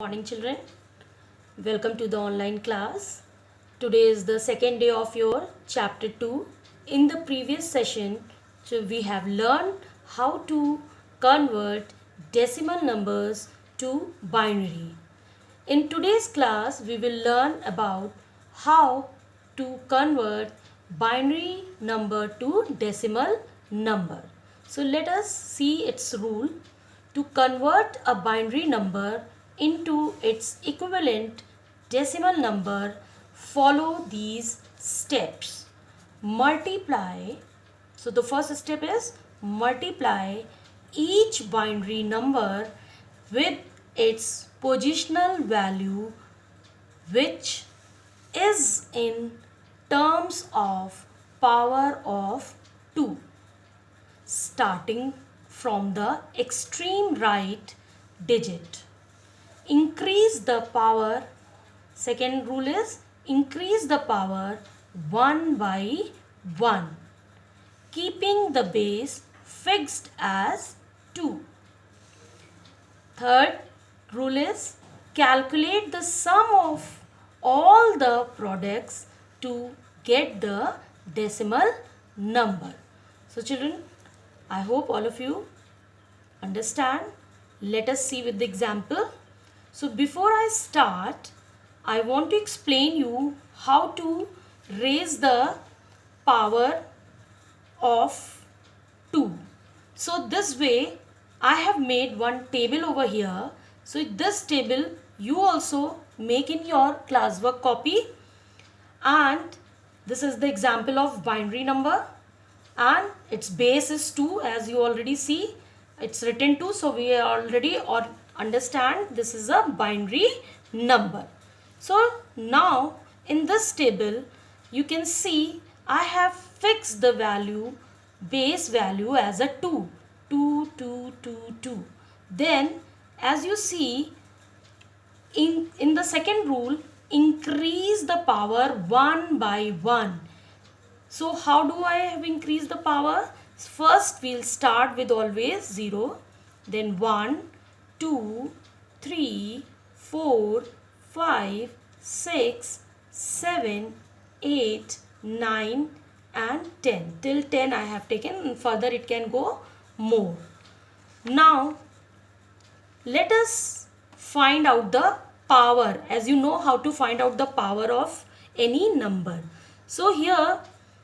Morning children, welcome to the online class. Today is the second day of your chapter 2. In the previous session, we have learned how to convert decimal numbers to binary. In today's class, we will learn about how to convert binary number to decimal number. So let us see its rule. To convert a binary number into its equivalent decimal number, follow these steps. Multiply. So the first step is multiply each binary number with its positional value, which is in terms of power of 2, starting from the extreme right digit. Increase the power. Second rule is increase the power 1 by 1, keeping the base fixed as 2. Third rule is calculate the sum of all the products to get the decimal number. So children, I hope all of you understand. Let us see with the example. So before I start, I want to explain you how to raise the power of 2. So this way I have made one table over here. So this table you also make in your classwork copy, and this is the example of binary number and its base is 2. As you already see, it's written 2, so we already understand this is a binary number. So now in this table you can see I have fixed the value, base value as a 2. 2, 2, 2, 2. Then as you see in the second rule, increase the power 1 by 1. So how do I have increased the power? First we'll start with always 0, then 1, 2, 3, 4, 5, 6, 7, 8, 9 and 10. Till 10 I have taken, further it can go more. Now let us find out the power. As you know how to find out the power of any number. So here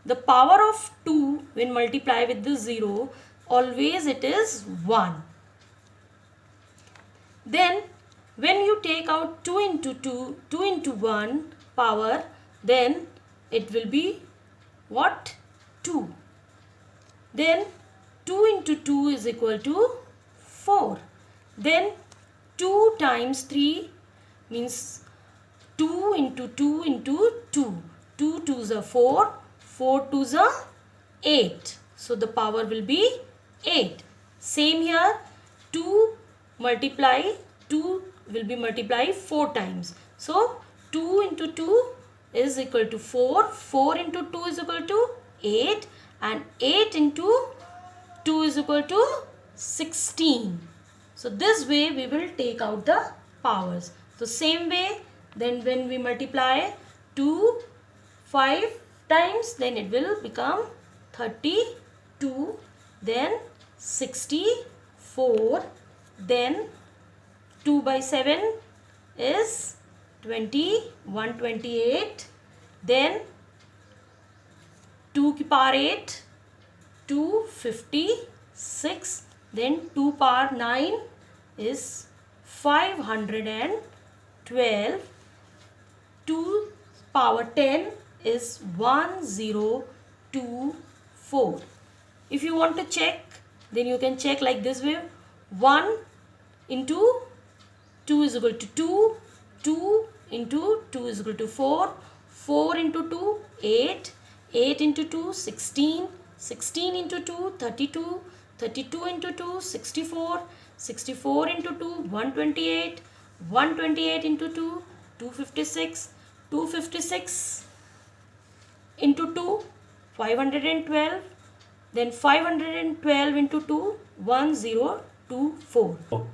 the power of 2 when multiply with the 0, always it is 1. Then when you take out 2 into 2, 2 into 1 power, then it will be what? 2. Then 2 into 2 is equal to 4. Then 2 times 3 means 2 into 2 into 2. 2 2s are 4. 4 2s are 8. So the power will be 8. Same here, 2 multiply 2 will be multiplied 4 times. So 2 into 2 is equal to 4. 4 into 2 is equal to 8. And 8 into 2 is equal to 16. So this way we will take out the powers. So same way, then when we multiply 2 5 times, then it will become 32, then 64, then 2 by 7 is 20, 128, then 2 की power 8, 256, then 2 power 9 is 512, 2 power 10 is 1024. If you want to check, then you can check like this way. 1 into 2 is equal to 2. 2 into 2 is equal to 4. 4 into 2, 8. 8 into 2, 16. 16 into 2, 32. 32 into 2, 64. 64 into 2, 128. 128 into 2, 256. 256 into 2, 512. Then 512 into 2, 1024.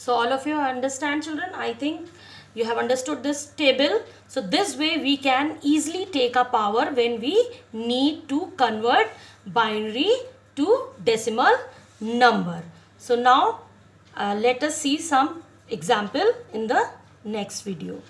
So all of you understand, children? I think you have understood this table. So this way we can easily take a power when we need to convert binary to decimal number. So now let us see some example in the next video.